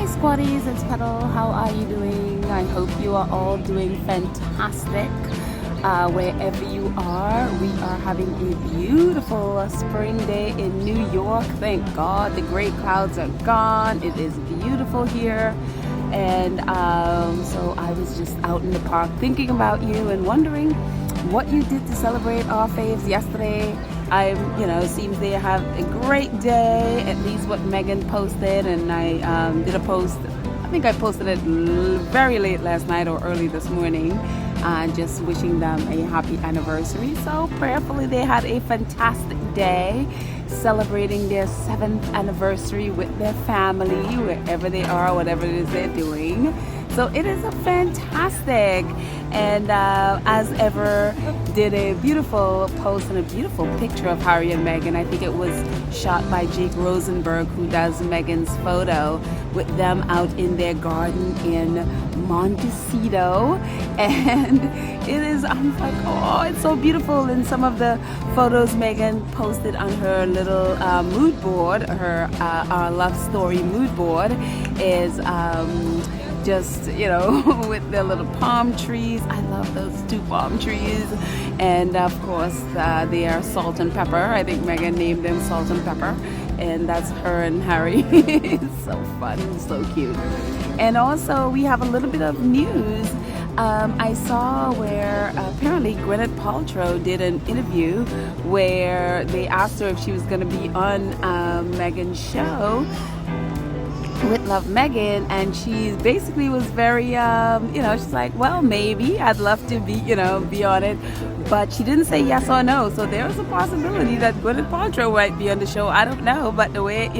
squatties, it's Petal. How are you doing? I hope you are all doing fantastic. Wherever you are, we are having a beautiful spring day in New York. Thank God the gray clouds are gone. It is beautiful here. And so I was just out in the park thinking about you and wondering what you did to celebrate our faves yesterday. Seems they have a great day, at least what Meghan posted, and I did a post. I think I posted it very late last night or early this morning, just wishing them a happy anniversary. So prayerfully they had a fantastic day, celebrating their 7th anniversary with their family, wherever they are, whatever it is they're doing. So it is a fantastic, and as ever, did a beautiful post and a beautiful picture of Harry and Meghan. I think it was shot by Jake Rosenberg, who does Meghan's photo, with them out in their garden in Montecito. And it is, I'm like, oh, it's so beautiful. And some of the photos Meghan posted on her little mood board, her Our Love Story mood board, is just, with their little palm trees. I love those 2 palm trees. And of course, they are salt and pepper. I think Meghan named them Salt and Pepper. And that's her and Harry. It's so fun, so cute. And also, we have a little bit of news. I saw where apparently Gwyneth Paltrow did an interview where they asked her if she was going to be on Meghan's show with Love Meghan, and she basically was very she's like, well, maybe I'd love to be on it, but she didn't say yes or no. So there's a possibility that Gwyneth Paltrow might be on the show. I don't know, but the way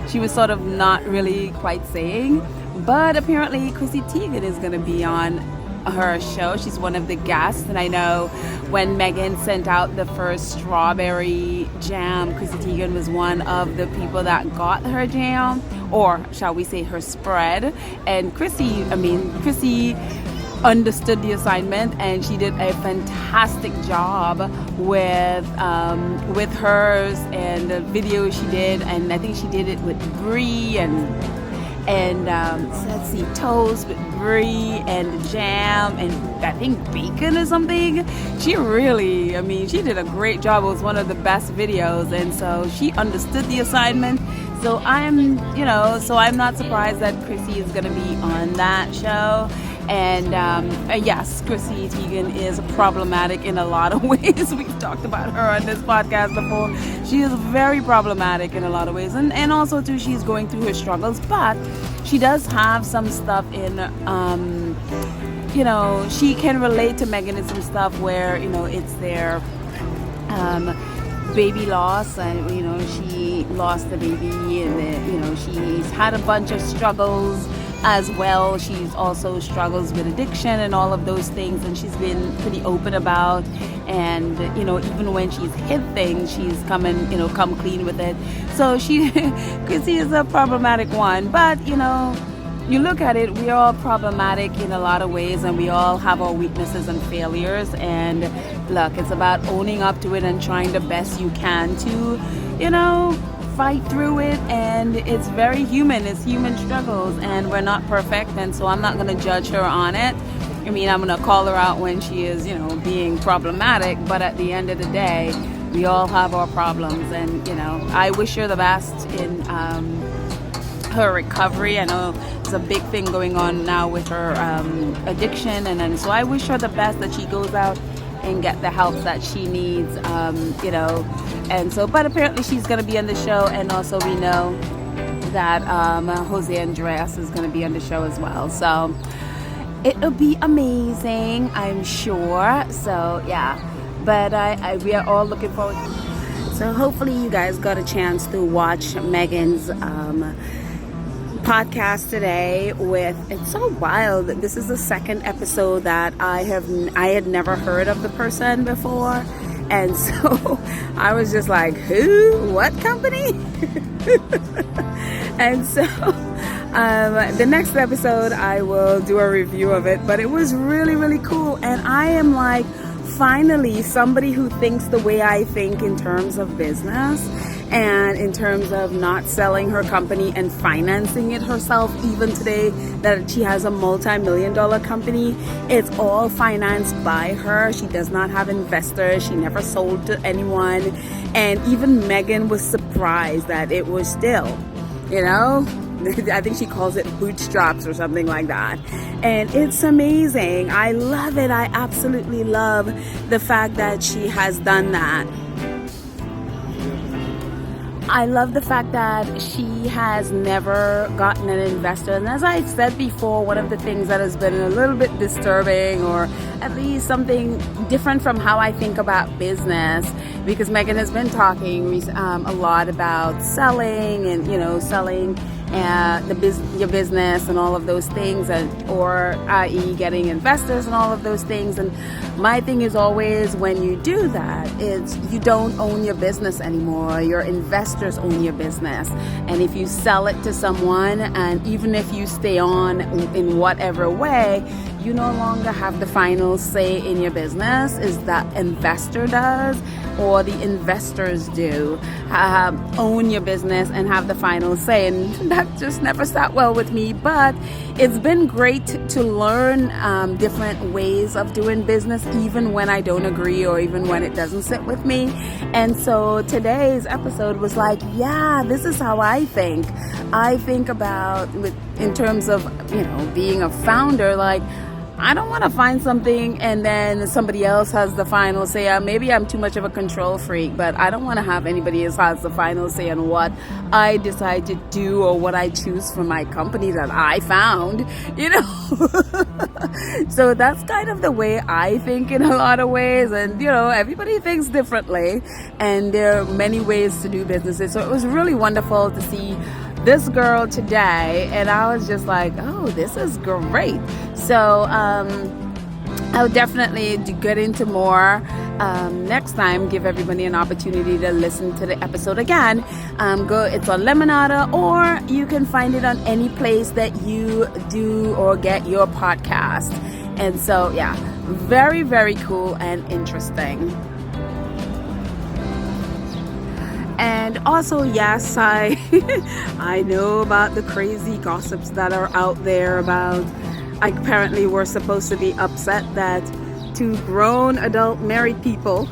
she was sort of not really quite saying. But apparently Chrissy Teigen is going to be on her show. She's one of the guests, and I know when Meghan sent out the first strawberry jam, Chrissy Teigen was one of the people that got her jam, or shall we say her spread. And Chrissy understood the assignment, and she did a fantastic job with hers and the video she did. And I think she did it with brie and let's see, toast with brie and jam and I think bacon or something. She did a great job. It was one of the best videos, and so she understood the assignment. So I'm not surprised that Chrissy is going to be on that show. And yes, Chrissy Teigen is problematic in a lot of ways. We've talked about her on this podcast before. She is very problematic in a lot of ways, and also too, she's going through her struggles. But she does have some stuff in, she can relate to Meghan in some stuff where it's their baby loss, and she lost the baby, and she's had a bunch of struggles as well. She's also struggles with addiction and all of those things, and she's been pretty open about, and even when she's hid things, she's come clean with it. So Chrissy is a problematic one, but you look at it, we are all problematic in a lot of ways, and we all have our weaknesses and failures. And look, it's about owning up to it and trying the best you can to fight through it. And it's very human. It's human struggles, and we're not perfect, and so I'm not going to judge her on it. I'm going to call her out when she is being problematic, but at the end of the day, we all have our problems. And I wish her the best in her recovery. I know it's a big thing going on now with her addiction, and so I wish her the best, that she goes out and get the help that she needs, and so, but apparently she's going to be on the show, and also we know that Jose Andres is going to be on the show as well. So it'll be amazing, I'm sure. So yeah, but we are all looking forward to it. So hopefully you guys got a chance to watch Meghan's podcast today. It's so wild. This is the 2nd episode that I had never heard of the person before, and so I was just like, who? What company? And so the next episode I will do a review of it, but it was really, really cool. And I am like, finally somebody who thinks the way I think in terms of business. and in terms of not selling her company and financing it herself. Even today that she has a multi-million-dollar company, it's all financed by her. She does not have investors. She never sold to anyone. And even Meghan was surprised that it was still, I think she calls it bootstraps or something like that. And it's amazing. I love it. I absolutely love the fact that she has done that. I love the fact that she has never gotten an investor. And as I said before, one of the things that has been a little bit disturbing, or at least something different from how I think about business, because Meghan has been talking a lot about selling and, selling your business and all of those things, or i.e. getting investors and all of those things. And my thing is always, when you do that, it's you don't own your business anymore. Your investors own your business. And if you sell it to someone, and even if you stay on in whatever way, you no longer have the final say in your business. Is that investor does, or the investors do own your business and have the final say. And that just never sat well with me. But it's been great to learn different ways of doing business, even when I don't agree or even when it doesn't sit with me. And so today's episode was like, yeah, this is how I think. I think about, in terms of, being a founder, like, I don't want to find something and then somebody else has the final say. Maybe I'm too much of a control freak, but I don't want to have anybody else has the final say on what I decide to do or what I choose for my company that I found, So that's kind of the way I think in a lot of ways. And, everybody thinks differently. And there are many ways to do businesses. So it was really wonderful to see this girl today, and I was just like, oh, this is great. So I'll definitely get into more next time. Give everybody an opportunity to listen to the episode again. It's on Lemonada, or you can find it on any place that you do or get your podcast. And so, yeah, very, very cool and interesting. And also, yes, I know about the crazy gossips that are out there about, apparently we're supposed to be upset that two grown adult married people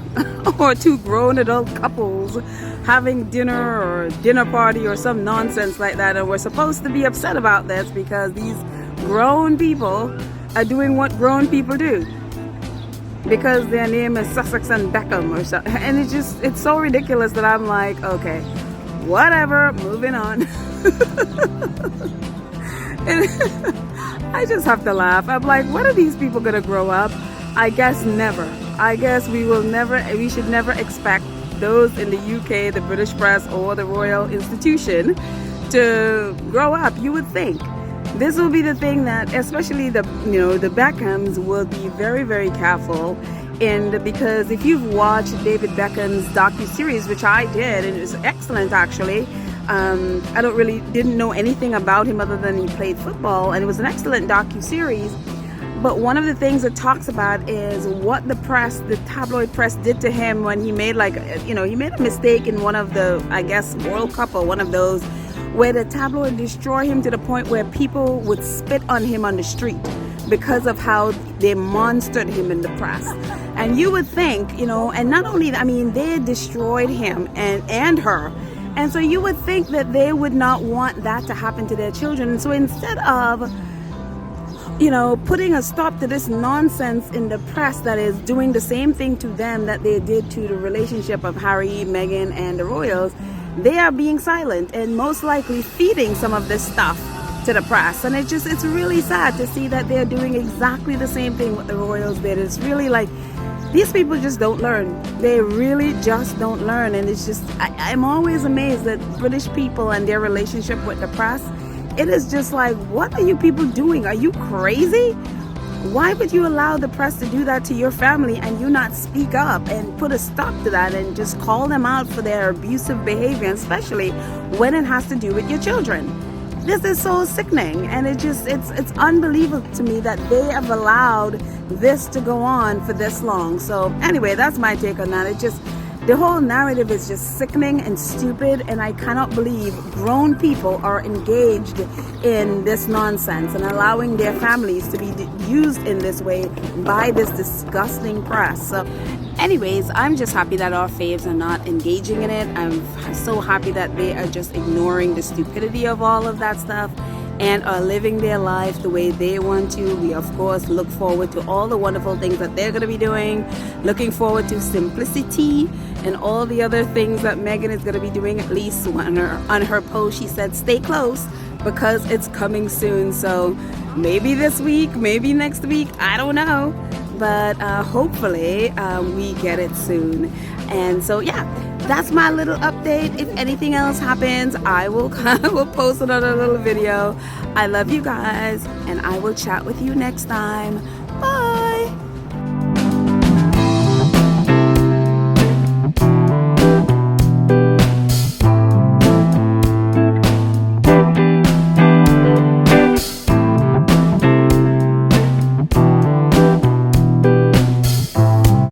or two grown adult couples having dinner or dinner party or some nonsense like that, and we're supposed to be upset about this because these grown people are doing what grown people do, because their name is Sussex and Beckham or something. And it's so ridiculous that I'm like, okay, whatever, moving on. And I just have to laugh. I'm like, when are these people gonna grow up? I guess never. I guess we should never expect those in the UK, the British press, or the Royal Institution to grow up. You would think this will be the thing that, especially the Beckhams, will be very, very careful. And because if you've watched David Beckham's docu-series, which I did, and it was excellent actually. I didn't know anything about him other than he played football, and it was an excellent docu-series. But one of the things it talks about is what the tabloid press did to him when he made he made a mistake in one of the, I guess, World Cup or one of those, where the tabloid destroyed him to the point where people would spit on him on the street because of how they monstered him in the press. And you would think, and not only that, they destroyed him and her. And so you would think that they would not want that to happen to their children. And so instead of, putting a stop to this nonsense in the press that is doing the same thing to them that they did to the relationship of Harry, Meghan, and the royals, they are being silent and most likely feeding some of this stuff to the press. And it's really sad to see that they're doing exactly the same thing what the royals did. It's really like, these people just don't learn. They really just don't learn. And it's just, I'm always amazed at British people and their relationship with the press. It is just like, what are you people doing? Are you crazy? Why would you allow the press to do that to your family and you not speak up and put a stop to that and just call them out for their abusive behavior, especially when it has to do with your children? This is so sickening, and it's unbelievable to me that they have allowed this to go on for this long. So anyway, that's my take on that. The whole narrative is just sickening and stupid, and I cannot believe grown people are engaged in this nonsense and allowing their families to be used in this way by this disgusting press. So anyways, I'm just happy that our faves are not engaging in it. I'm so happy that they are just ignoring the stupidity of all of that stuff and are living their life the way they want to. We of course look forward to all the wonderful things that they're going to be doing, looking forward to simplicity and all the other things that Meghan is going to be doing. At least on her post she said stay close because it's coming soon. So maybe this week, maybe next week, I don't know, but hopefully we get it soon. And so yeah, that's my little update. If anything else happens, I will post another little video. I love you guys, and I will chat with you next time. Bye.